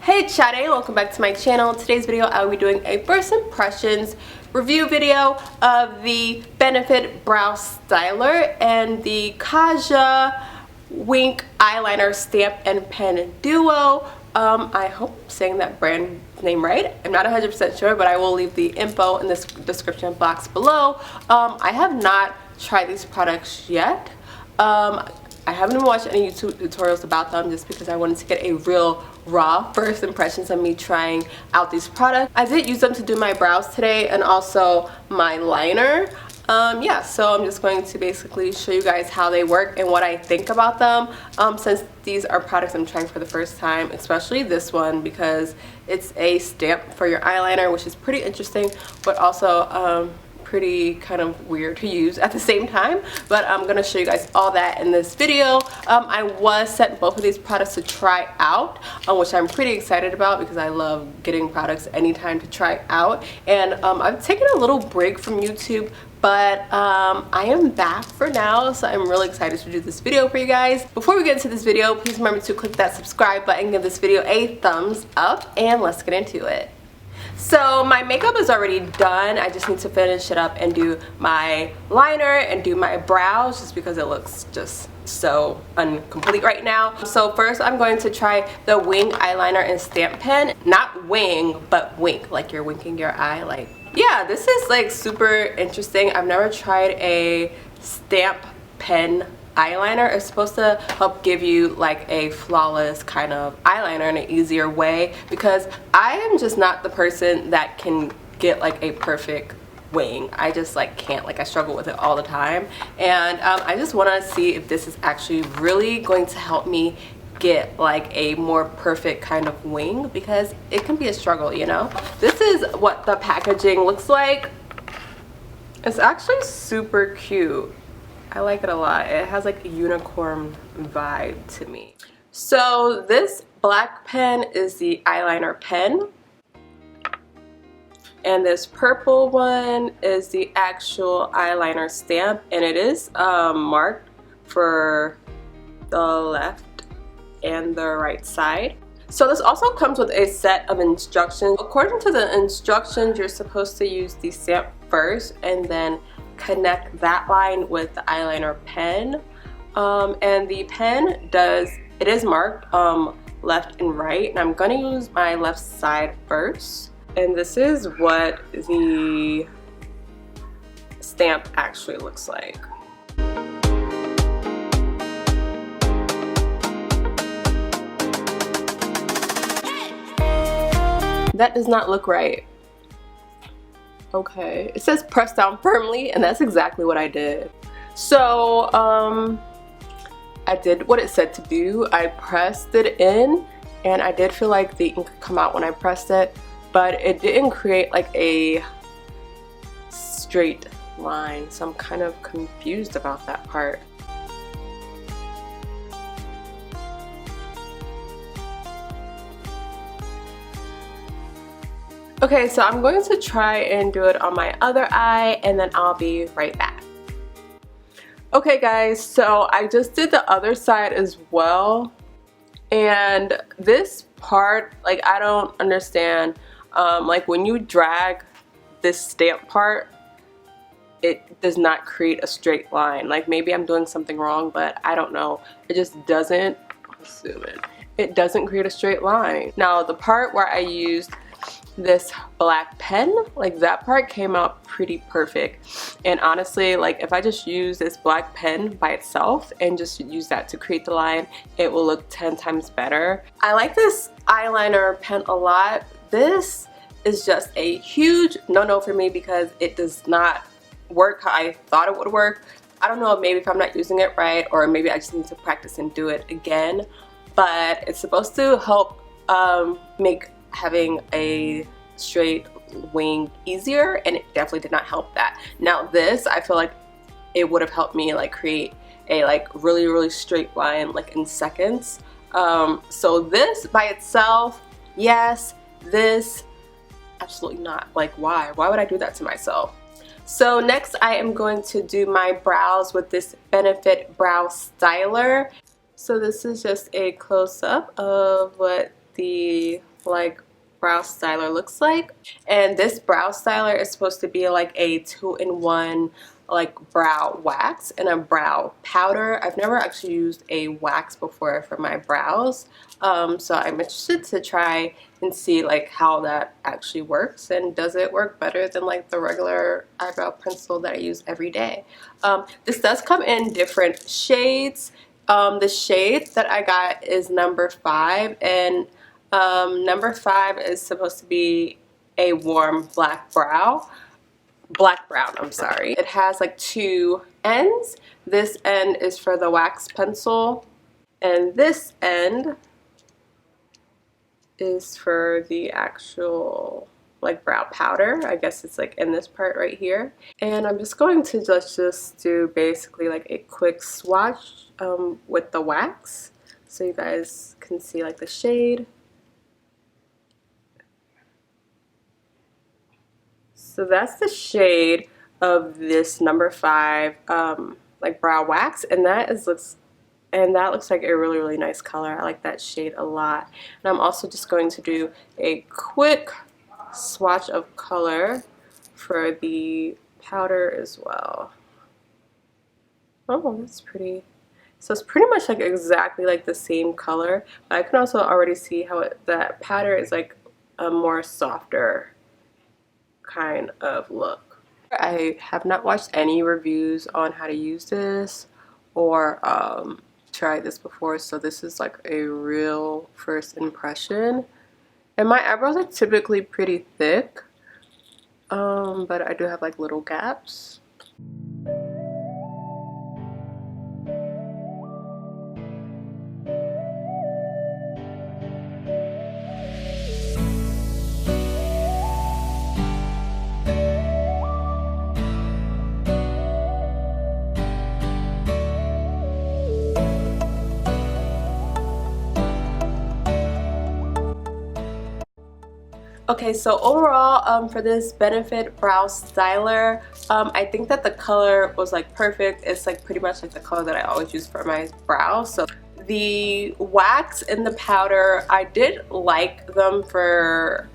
Hey, it's Shadei. Welcome back to my channel. In today's video, I will be doing a first impressions review video of the Benefit Brow Styler and the Kaja Wink Eyeliner Stamp and Pen Duo. I hope I'm saying that brand name right. I'm not 100% sure, but I will leave the info in this description box below. I have not tried these products yet. I haven't watched any YouTube tutorials about them just because I wanted to get a real raw first impressions of me trying out these products. I did use them to do my brows today and also my liner. Yeah, so I'm just going to basically show you guys how they work and what I think about them, since these are products I'm trying for the first time, especially this one because it's a stamp for your eyeliner, which is pretty interesting, but also pretty kind of weird to use at the same time. But I'm going to show you guys all that in this video. I was sent both of these products to try out, which I'm pretty excited about because I love getting products anytime to try out. And I've taken a little break from YouTube, but I am back for now, so I'm really excited to do this video for you guys. Before we get into this video, please remember to click that subscribe button, give this video a thumbs up, and let's get into it. So my makeup is already done. I just need to finish it up and do my liner and do my brows just because it looks just so incomplete right now. So first I'm going to try the Wing Eyeliner and Stamp Pen. Not wing, but wink, like you're winking your eye. Like, yeah, this is like super interesting. I've never tried a stamp pen eyeliner. It's supposed to help give you like a flawless kind of eyeliner in an easier way, because I am just not the person that can get like a perfect wing. I just like can't, like I struggle with it all the time, and I just want to see if this is actually really going to help me get like a more perfect kind of wing, because it can be a struggle, you know. This is what the packaging looks like. It's actually super cute. I like it a lot. It has like a unicorn vibe to me. So this black pen is the eyeliner pen, and this purple one is the actual eyeliner stamp, and it is marked for the left and the right side. So this also comes with a set of instructions. According to the instructions, you're supposed to use the stamp first and then connect that line with the eyeliner pen, and the pen is marked left and right, and I'm going to use my left side first, and this is what the stamp actually looks like. That does not look right. Okay, it says press down firmly, and that's exactly what I did. So I did what it said to do. I pressed it in, and I did feel like the ink could come out when I pressed it, but it didn't create like a straight line, so I'm kind of confused about that part. Okay, so I'm going to try and do it on my other eye, and then I'll be right back. Okay guys, so I just did the other side as well, and this part, like, I don't understand. Like when you drag this stamp part, it does not create a straight line. Like maybe I'm doing something wrong, but I don't know. It just doesn't, it doesn't create a straight line. Now the part where I used this black pen, like that part came out pretty perfect, and honestly, like if I just use this black pen by itself and just use that to create the line, it will look 10 times better. I like this eyeliner pen a lot. This is just a huge no-no for me because it does not work how I thought it would work. I don't know, maybe if I'm not using it right, or maybe I just need to practice and do it again, but it's supposed to help make having a straight wing easier, and it definitely did not help that. Now this, I feel like it would have helped me like create a like really straight line like in seconds. So this by itself, yes. This, absolutely not. Like why would I do that to myself? So next I am going to do my brows with this Benefit Brow Styler. So this is just a close-up of what the like brow styler looks like. And this brow styler is supposed to be like a 2-in-1 like brow wax and a brow powder. I've never actually used a wax before for my brows, so I'm interested to try and see like how that actually works, and does it work better than like the regular eyebrow pencil that I use every day. This does come in different shades. The shade that I got is number 5, and number 5 is supposed to be a warm black brown, I'm sorry. It has like 2 ends. This end is for the wax pencil, and this end is for the actual like brow powder. I guess it's like in this part right here. And I'm just going to just do basically like a quick swatch with the wax so you guys can see like the shade. So that's the shade of this number 5 like brow wax, and that looks like a really nice color. I like that shade a lot. And I'm also just going to do a quick swatch of color for the powder as well. Oh, that's pretty. So it's pretty much like exactly like the same color, but I can also already see how that powder is like a more softer kind of look. I have not watched any reviews on how to use this or tried this before, so this is like a real first impression. And my eyebrows are typically pretty thick, but I do have like little gaps. Okay, so overall for this Benefit Brow Styler, I think that the color was like perfect. It's like pretty much like the color that I always use for my brows. So the wax and the powder, I did like them for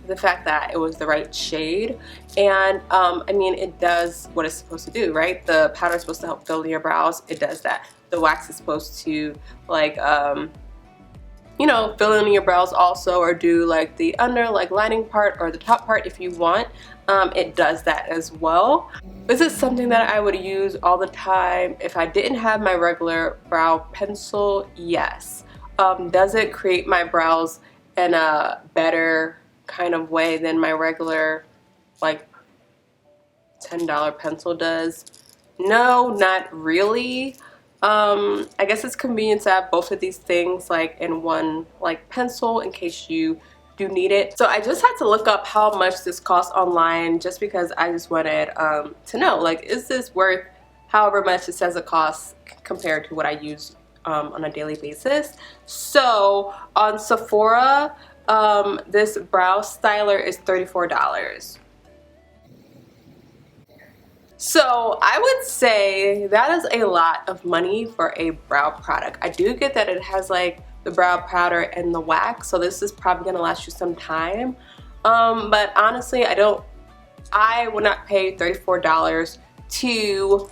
the fact that it was the right shade. And I mean, it does what it's supposed to do, right? The powder is supposed to help fill in your brows. It does that. The wax is supposed to like you know, fill in your brows also, or do like the under like lining part or the top part if you want. It does that as well. Is it something that I would use all the time if I didn't have my regular brow pencil? Yes. Does it create my brows in a better kind of way than my regular like $10 pencil does? No, not really. I guess it's convenient to have both of these things like in one like pencil in case you do need it. So I just had to look up how much this costs online, just because I just wanted to know, like, is this worth however much it says it costs compared to what I use on a daily basis. So on Sephora, this brow styler is $34. So I would say that is a lot of money for a brow product. I do get that it has like the brow powder and the wax, so this is probably gonna last you some time. But honestly, I would not pay $34 to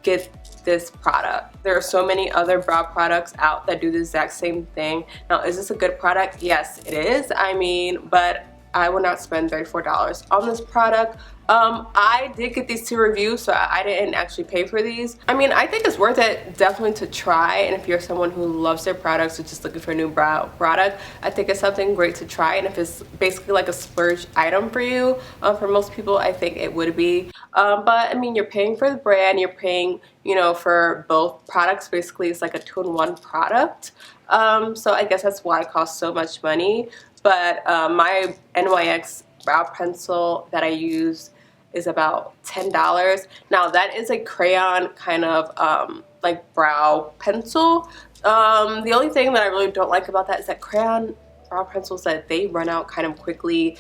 get this product. There are so many other brow products out that do the exact same thing. Now, is this a good product? Yes, it is. I mean, but I would not spend $34 on this product. I did get these 2 reviews, so I didn't actually pay for these. I mean, I think it's worth it definitely to try, and if you're someone who loves their products or just looking for a new brow product, I think it's something great to try. And if it's basically like a splurge item for you, for most people, I think it would be. But I mean, you're paying for the brand, you're paying, you know, for both products. Basically, it's like a 2-in-1 product. So I guess that's why it costs so much money. But my NYX brow pencil that I use is about $10. Now that is a crayon kind of like brow pencil. The only thing that I really don't like about that is that crayon brow pencils, that they run out kind of quickly.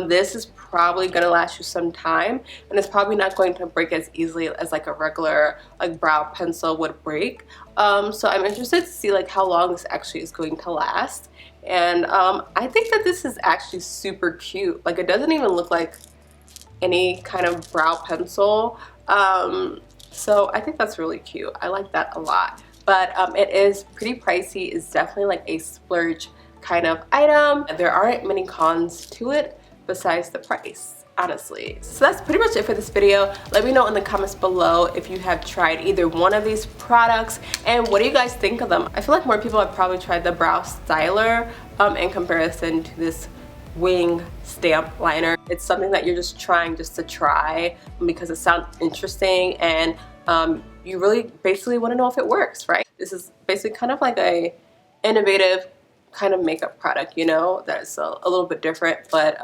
This is probably going to last you some time, and it's probably not going to break as easily as like a regular like brow pencil would break. So I'm interested to see like how long this actually is going to last. And I think that this is actually super cute. Like, it doesn't even look like any kind of brow pencil. So I think that's really cute. I like that a lot. But it is pretty pricey. It's definitely like a splurge kind of item. There aren't many cons to it besides the price, honestly. So that's pretty much it for this video. Let me know in the comments below if you have tried either one of these products and what do you guys think of them. I feel like more people have probably tried the brow styler in comparison to this wing stamp liner. It's something that you're just trying just to try because it sounds interesting, and you really basically want to know if it works, right? This is basically kind of like a innovative kind of makeup product, you know, that's a little bit different, but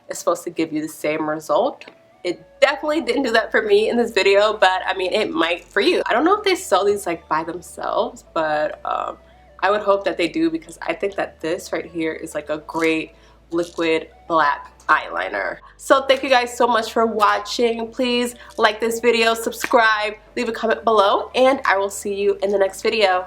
it's supposed to give you the same result. It definitely didn't do that for me in this video, but I mean, it might for you. I don't know if they sell these like by themselves, but I would hope that they do, because I think that this right here is like a great liquid black eyeliner. So thank you guys so much for watching. Please like this video, subscribe, leave a comment below, and I will see you in the next video.